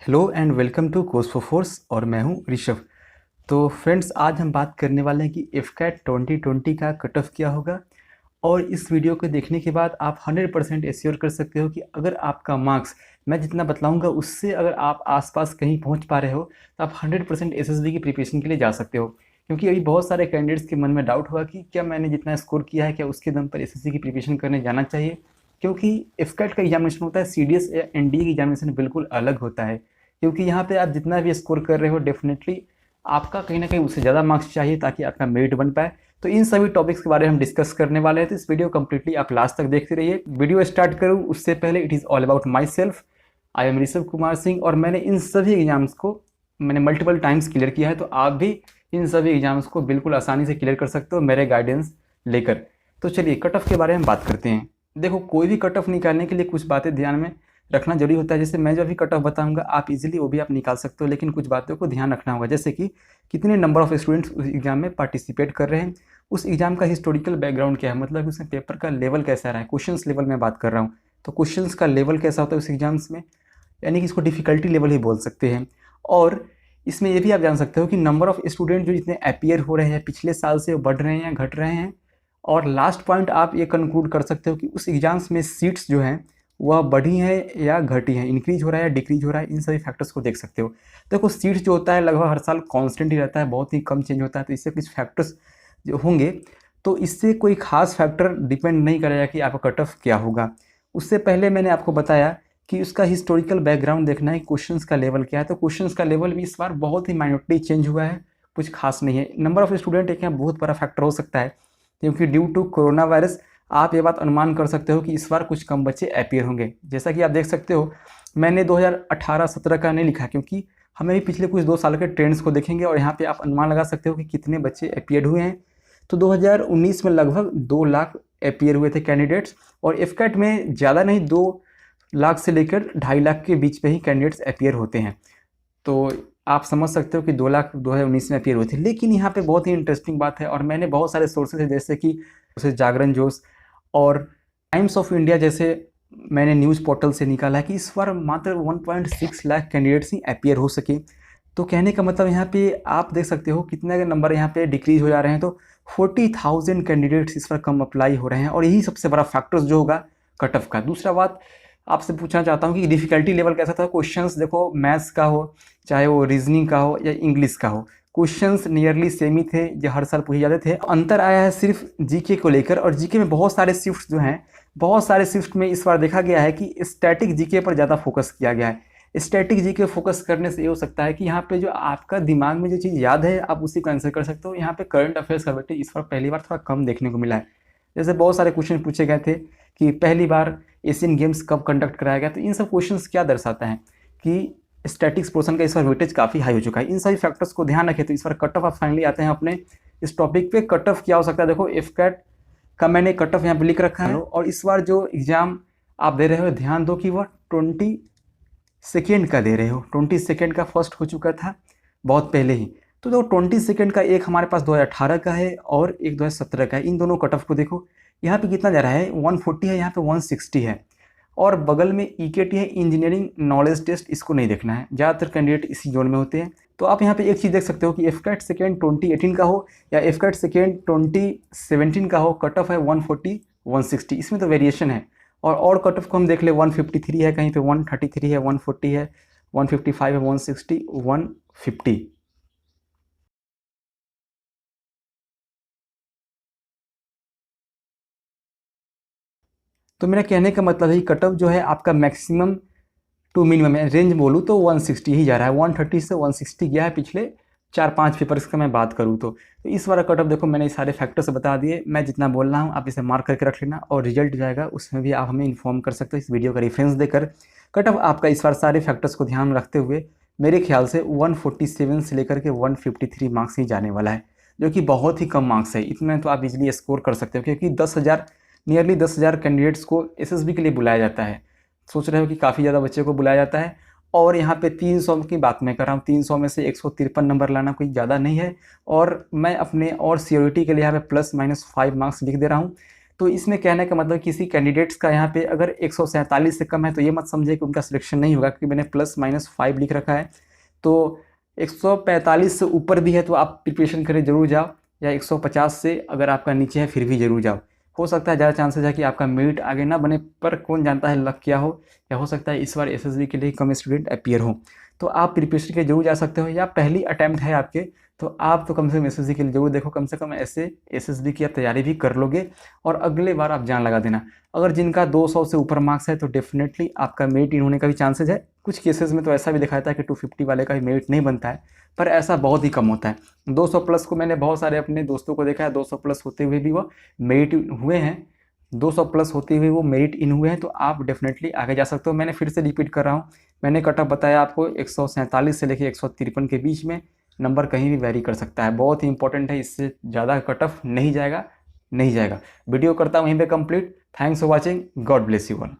Hello and welcome to course for force और मैं हूं ऋषभ। तो फ्रेंड्स, आज हम बात करने वाले हैं कि एफकैट 2020 का कट ऑफ क्या होगा। और इस वीडियो को देखने के बाद आप 100% एश्योर कर सकते हो कि अगर आपका मार्क्स मैं जितना बतलाऊंगा उससे अगर आप आसपास कहीं पहुंच पा रहे हो तो आप 100% एसएसबी की प्रिपरेशन के लिए जा सकते हो। क्योंकि अभी बहुत सारे कैंडिडेट्स के मन में डाउट हुआ कि क्या मैंने जितना स्कोर किया है क्या उसके दम पर एसएससी की प्रिपरेशन करने जाना चाहिए। क्योंकि एफकैट का एग्जामिनेशन होता है, सीडीएस या एनडीए की एग्जामिनेशन बिल्कुल अलग होता है। क्योंकि यहाँ पे आप जितना भी स्कोर कर रहे हो डेफिनेटली आपका कहीं ना कहीं उससे ज़्यादा मार्क्स चाहिए ताकि आपका मेरिट बन पाए। तो इन सभी टॉपिक्स के बारे में हम डिस्कस करने वाले हैं, तो इस वीडियो कंप्लीटली आप लास्ट तक देखते रहिए। वीडियो स्टार्ट करूँ उससे पहले it is all about my self. I am Rishabh Kumar Singh और मैंने इन सभी एग्जाम्स को मल्टीपल टाइम्स क्लियर किया है, तो आप भी इन सभी एग्जाम्स को बिल्कुल आसानी से क्लियर कर सकते हो मेरे गाइडेंस लेकर। तो चलिए कट ऑफ के बारे में बात करते हैं। देखो, कोई भी कट ऑफ निकालने के लिए कुछ बातें ध्यान में रखना जरूरी होता है। जैसे मैं जो अभी कट ऑफ बताऊंगा आप इजीली वो भी आप निकाल सकते हो, लेकिन कुछ बातों को ध्यान रखना होगा। जैसे कि कितने नंबर ऑफ स्टूडेंट्स उस एग्जाम में पार्टिसिपेट कर रहे हैं, उस एग्जाम का हिस्टोरिकल बैकग्राउंड क्या है, मतलब उसमें पेपर का लेवल कैसा रहा है। क्वेश्चंस लेवल में बात कर रहा हूँ, तो क्वेश्चंस का लेवल कैसा होता है उस एग्जाम्स में, यानी कि इसको डिफिकल्टी लेवल ही बोल सकते हैं। और इसमें ये भी आप जान सकते हो कि नंबर ऑफ स्टूडेंट जो जितने अपीयर हो रहे हैं पिछले साल से वो बढ़ रहे हैं या घट रहे हैं। और लास्ट पॉइंट आप ये कंक्लूड कर सकते हो कि उस एग्जाम्स में सीट्स जो हैं वह बढ़ी हैं या घटी हैं, इंक्रीज हो रहा है या डिक्रीज हो रहा है, इन सभी फैक्टर्स को देख सकते हो। देखो, सीट्स जो होता है लगभग हर साल कांस्टेंट ही रहता है, बहुत ही कम चेंज होता है। तो इससे कुछ फैक्टर्स जो होंगे तो इससे कोई खास फैक्टर डिपेंड नहीं करेगा कि आपका कट ऑफ क्या होगा। उससे पहले मैंने आपको बताया कि उसका हिस्टोरिकल बैकग्राउंड देखना है, क्वेश्चंस का लेवल क्या है। तो क्वेश्चंस का लेवल भी इस बार बहुत ही माइन्यूटली चेंज हुआ है, कुछ खास नहीं है। नंबर ऑफ स्टूडेंट एक यहाँ बहुत बड़ा फैक्टर हो सकता है, क्योंकि ड्यू टू कोरोना वायरस आप ये बात अनुमान कर सकते हो कि इस बार कुछ कम बच्चे अपीयर होंगे। जैसा कि आप देख सकते हो, मैंने 2018-17 का नहीं लिखा क्योंकि हमें भी पिछले कुछ 2 साल के ट्रेंड्स को देखेंगे और यहाँ पे आप अनुमान लगा सकते हो कि कितने बच्चे अपीयर हुए हैं। तो 2019 में लगभग 2 लाख अपीयर हुए थे कैंडिडेट्स, और एफकैट में ज़्यादा नहीं 2 लाख से लेकर 2.5 लाख के बीच में ही कैंडिडेट्स अपीयर होते हैं। तो आप समझ सकते हो कि 2 लाख 2019 में अपीयर हुए थे। लेकिन यहाँ पे बहुत ही इंटरेस्टिंग बात है, और मैंने बहुत सारे सोर्सेज है जैसे कि जागरण जोश और टाइम्स ऑफ इंडिया जैसे मैंने न्यूज़ पोर्टल से निकाला है कि इस बार मात्र 1.6 लाख कैंडिडेट्स ही अपीयर हो सके। तो कहने का मतलब यहाँ पे आप देख सकते हो कितने नंबर यहाँ पे डिक्रीज हो जा रहे हैं। तो 40,000 कैंडिडेट्स इस बार कम अप्लाई हो रहे हैं, और यही सबसे बड़ा फैक्टर्स जो होगा कट ऑफ का। दूसरा बात आपसे पूछना चाहता हूँ कि डिफ़िकल्टी लेवल कैसा था। क्वेश्चंस देखो, मैथ्स का हो चाहे वो रीजनिंग का हो या इंग्लिश का हो, क्वेश्चंस नियरली सेम ही थे जो हर साल पूछे जाते थे। अंतर आया है सिर्फ जीके को लेकर, और जीके में बहुत सारे शिफ्ट जो हैं, बहुत सारे शिफ्ट में इस बार देखा गया है कि स्टैटिक जीके पर ज़्यादा फोकस किया गया है। स्टैटिक जीके फोकस करने से ये हो सकता है कि यहाँ पे जो आपका दिमाग में जो चीज़ याद है आप उसी को आंसर कर सकते हो। यहाँ पे करंट अफेयर्स का वेटेज इस बार पहली बार थोड़ा कम देखने को मिला है। जैसे बहुत सारे क्वेश्चन पूछे गए थे कि पहली बार एशियन गेम्स कब कंडक्ट कराया गया, तो इन सब क्वेश्चंस क्या दर्शाता है कि स्टैटिक्स पोर्शन का इस बार वेटेज काफ़ी हाई हो चुका है। इन सभी फैक्टर्स को ध्यान रखें तो इस बार कट ऑफ आप फाइनली आते हैं अपने इस टॉपिक पे। कट ऑफ क्या हो सकता है, देखो एफकैट का मैंने कट ऑफ यहाँ पे लिख रखा है, और इस बार जो एग्ज़ाम आप दे रहे हो ध्यान दो कि वह 22 का दे रहे हो। 22 का फर्स्ट हो चुका था बहुत पहले ही। तो 22 का एक हमारे पास 2018 का है और एक 2017 का है। इन दोनों कट ऑफ को देखो, यहाँ पे कितना जा रहा है, 140 है, यहाँ पे 160 है। और बगल में ईकेटी है, इंजीनियरिंग नॉलेज टेस्ट, इसको नहीं देखना है, ज़्यादातर कैंडिडेट इसी जोन में होते हैं। तो आप यहाँ पे एक चीज़ देख सकते हो कि एफकैट सेकेंड 2018 का हो या एफकैट सेकेंड 2017 का हो, कट ऑफ है 140 160, इसमें तो वेरिएशन है। और कट ऑफ को हम देख ले, 153 है, कहीं पे 133 है, 140 है, 155 है, 160, 150। तो मेरा कहने का मतलब है कि कट ऑफ जो है आपका मैक्सिमम टू मिनिमम रेंज बोलूँ तो 160 ही जा रहा है। 130 से 160 गया है पिछले 4-5 पेपर्स का मैं बात करूँ तो इस बार कट ऑफ देखो मैंने सारे फैक्टर्स बता दिए। मैं जितना बोल रहा हूँ आप इसे मार्क करके रख लेना, और रिजल्ट जाएगा उसमें भी आप हमें इन्फॉर्म कर सकते हो इस वीडियो का रेफरेंस देकर। कट ऑफ आपका इस बार सारे फैक्टर्स को ध्यान में रखते हुए मेरे ख्याल से 147 से लेकर के 153 मार्क्स ही जाने वाला है, जो कि बहुत ही कम मार्क्स है। इतना तो आप इजीली स्कोर कर सकते हो, क्योंकि 10,000 नियरली 10,000 कैंडिडेट्स को एसएसबी के लिए बुलाया जाता है। सोच रहे हो कि काफ़ी ज़्यादा बच्चे को बुलाया जाता है, और यहाँ पे 300 की बात मैं कर रहा हूँ। 300 में से 153 नंबर लाना कोई ज़्यादा नहीं है, और मैं अपने और सीओईटी के लिए यहाँ पे ±5 मार्क्स लिख दे रहा हूँ। तो इसमें कहने का मतलब किसी कैंडिडेट्स का यहाँ पे अगर 147 से कम है तो ये मत समझे कि उनका सिलेक्शन नहीं होगा, क्योंकि मैंने +-5 लिख रखा है। तो 145 से ऊपर भी है तो आप प्रिपरेशन करें ज़रूर जाओ, या 150 से अगर आपका नीचे है फिर भी ज़रूर जाओ। हो सकता है ज़्यादा चांसेस है कि आपका मेरिट आगे ना बने, पर कौन जानता है लक क्या हो, या हो सकता है इस बार एसएसबी के लिए कम स्टूडेंट अपीयर हो। तो आप प्रिपरेशन के जरूर जा सकते हो, या पहली अटैम्प्ट है आपके तो आप तो कम से कम एसएसबी के लिए जरूर देखो, कम से कम ऐसे एसएसबी की आप तैयारी भी कर लोगे और अगले बार आप जान लगा देना। अगर जिनका 200 से ऊपर मार्क्स है तो डेफिनेटली आपका मेरिट इन होने का भी चांसेस है। कुछ केसेस में तो ऐसा भी दिखाता है कि 250 वाले का भी मेरिट नहीं बनता है, पर ऐसा बहुत ही कम होता है। 200 प्लस को मैंने बहुत सारे अपने दोस्तों को देखा है, 200 प्लस होते हुए भी वो मेरिट हुए हैं, 200 प्लस होते हुए वो मेरिट इन हुए हैं। तो आप डेफिनेटली आगे जा सकते हो। मैंने फिर से रिपीट कर रहा हूँ, मैंने कट ऑफ बताया आपको 147 से लेकर 153 के बीच में, नंबर कहीं भी वैरी कर सकता है, बहुत ही इंपॉर्टेंट है, इससे ज़्यादा कट ऑफ नहीं जाएगा। वीडियो करता हूँ यहीं पे complete. Thanks for watching, God bless you all.